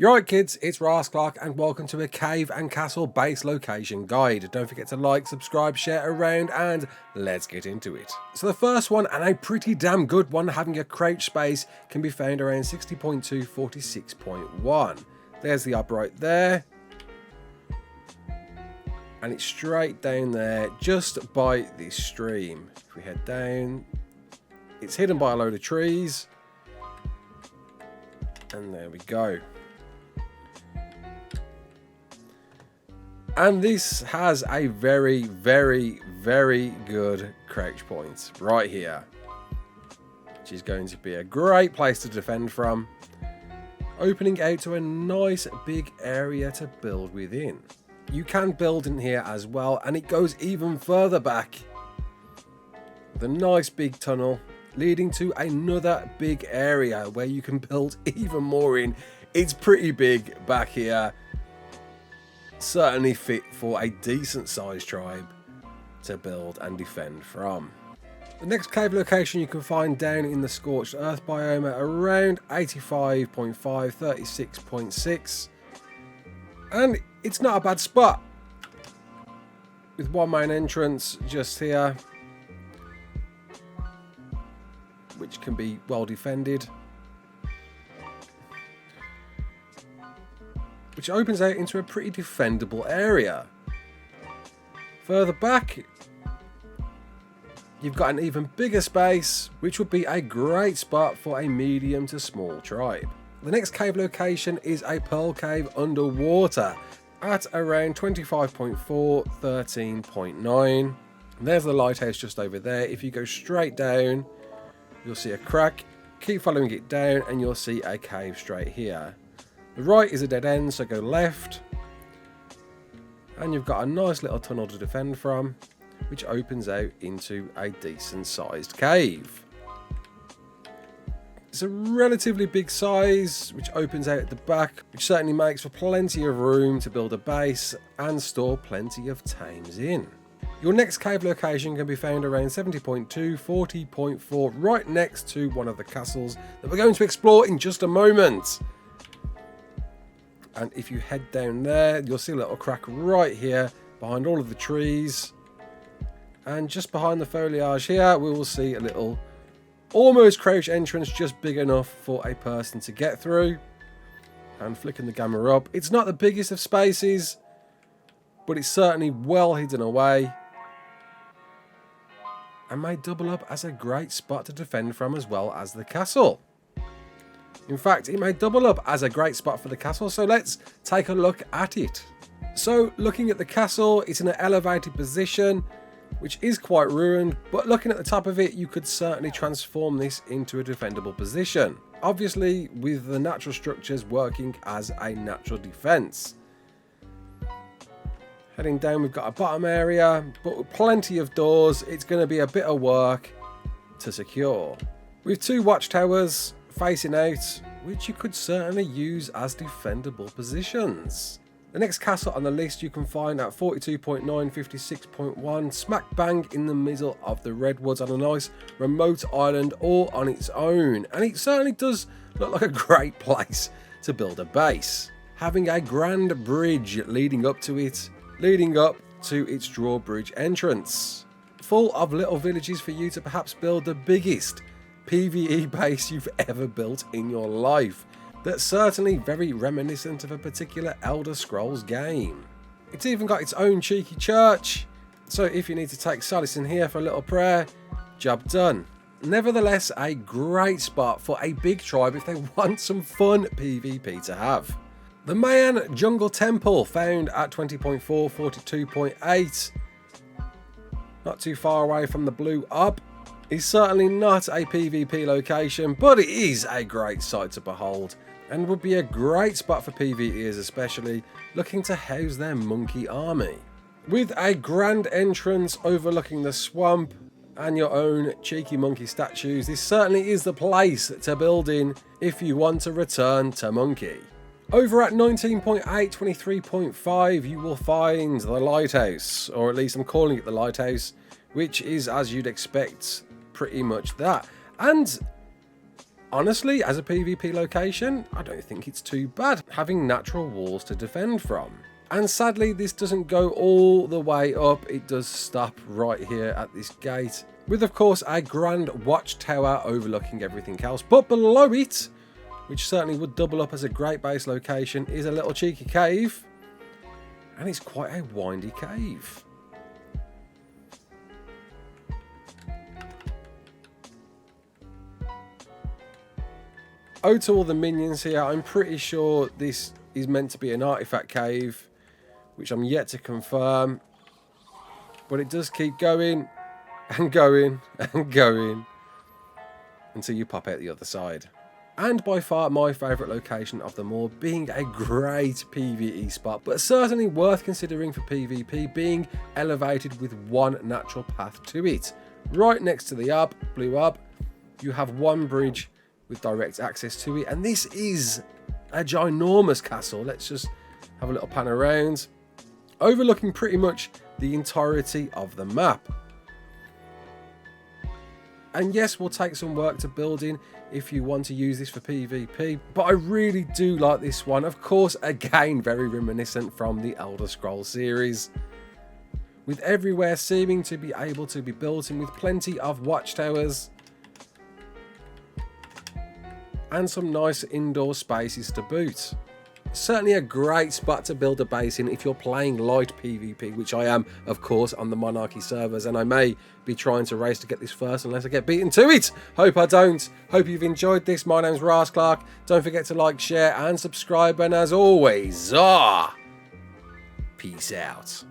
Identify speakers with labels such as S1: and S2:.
S1: You're right kids, it's Ross Clark and welcome to a cave and castle base location guide. Don't forget to like, subscribe, share around and let's get into it. So the first one, and a pretty damn good one, having a crouch space, can be found around 60.2, 46.1. There's the up right there. And it's straight down there just by this stream. If we head down, it's hidden by a load of trees. And there we go. And this has a very, very, very good crouch point right here, which is going to be a great place to defend from, opening out to a nice big area to build within. You can build in here as well, and it goes even further back with a nice big tunnel leading to another big area where you can build even more in. It's pretty big back here. Certainly fit for a decent sized tribe to build and defend from. The next cave location you can find down in the scorched earth biome at around 85.5, 36.6, and it's not a bad spot with one main entrance just here, which can be well defended, which opens out into a pretty defendable area. Further back, you've got an even bigger space, which would be a great spot for a medium to small tribe. The next cave location is a pearl cave underwater at around 25.4, 13.9. There's the lighthouse just over there. If you go straight down, you'll see a crack. Keep following it down and you'll see a cave straight here. The right is a dead end, so go left. And you've got a nice little tunnel to defend from, which opens out into a decent sized cave. It's a relatively big size, which opens out at the back, which certainly makes for plenty of room to build a base and store plenty of tames in. Your next cave location can be found around 70.2, 40.4, right next to one of the castles that we're going to explore in just a moment. And if you head down there, you'll see a little crack right here behind all of the trees. And just behind the foliage here, we will see a little almost crouch entrance, just big enough for a person to get through. And flicking the camera up, it's not the biggest of spaces, but it's certainly well hidden away and may double up as a great spot to defend from as well as the castle. In fact, it may double up as a great spot for the castle, so let's take a look at it. So, looking at the castle, it's in an elevated position, which is quite ruined, but looking at the top of it, you could certainly transform this into a defendable position. Obviously, with the natural structures working as a natural defense. Heading down, we've got a bottom area, but with plenty of doors, it's going to be a bit of work to secure. With two watchtowers facing out, which you could certainly use as defendable positions. The next castle on the list you can find at 42.9, 56.1, smack bang in the middle of the redwoods on a nice remote island all on its own, and it certainly does look like a great place to build a base, having a grand bridge leading up to its drawbridge entrance, full of little villages for you to perhaps build the biggest PvE base you've ever built in your life. That's certainly very reminiscent of a particular Elder Scrolls game. It's even got its own cheeky church, so if you need to take solace in here for a little prayer, job done. Nevertheless, a great spot for a big tribe if they want some fun PvP to have. The Mayan Jungle Temple, found at 20.4, 42.8, not too far away from the blue up. Is certainly not a PvP location, but it is a great sight to behold and would be a great spot for PvEers, especially looking to house their monkey army. With a grand entrance overlooking the swamp and your own cheeky monkey statues, this certainly is the place to build in if you want to return to monkey. Over at 19.8, 23.5, you will find the lighthouse, or at least I'm calling it the lighthouse, which is, as you'd expect, pretty much that. And honestly, as a PvP location, I don't think it's too bad, having natural walls to defend from. And sadly, this doesn't go all the way up. It does stop right here at this gate, with of course a grand watchtower overlooking everything else. But below it, which certainly would double up as a great base location, is a little cheeky cave. And it's quite a windy cave. Oh, to all the minions here, I'm pretty sure this is meant to be an artifact cave, which I'm yet to confirm. But it does keep going and going and going until you pop out the other side. And by far my favourite location of them all, being a great PvE spot, but certainly worth considering for PvP, being elevated with one natural path to it. Right next to the blue hub, you have one bridge with direct access to it, and this is a ginormous castle. Let's just have a little pan around, overlooking pretty much the entirety of the map. And yes, we'll take some work to build in if you want to use this for PvP, but I really do like this one. Of course, again, very reminiscent from the Elder Scrolls series, with everywhere seeming to be able to be built in, with plenty of watchtowers and some nice indoor spaces to boot. Certainly a great spot to build a base in if you're playing light PvP, which I am, of course, on the Monarchy servers, and I may be trying to race to get this first unless I get beaten to it. Hope I don't. Hope you've enjoyed this. My name's Ras Clark. Don't forget to like, share, and subscribe, and as always, peace out.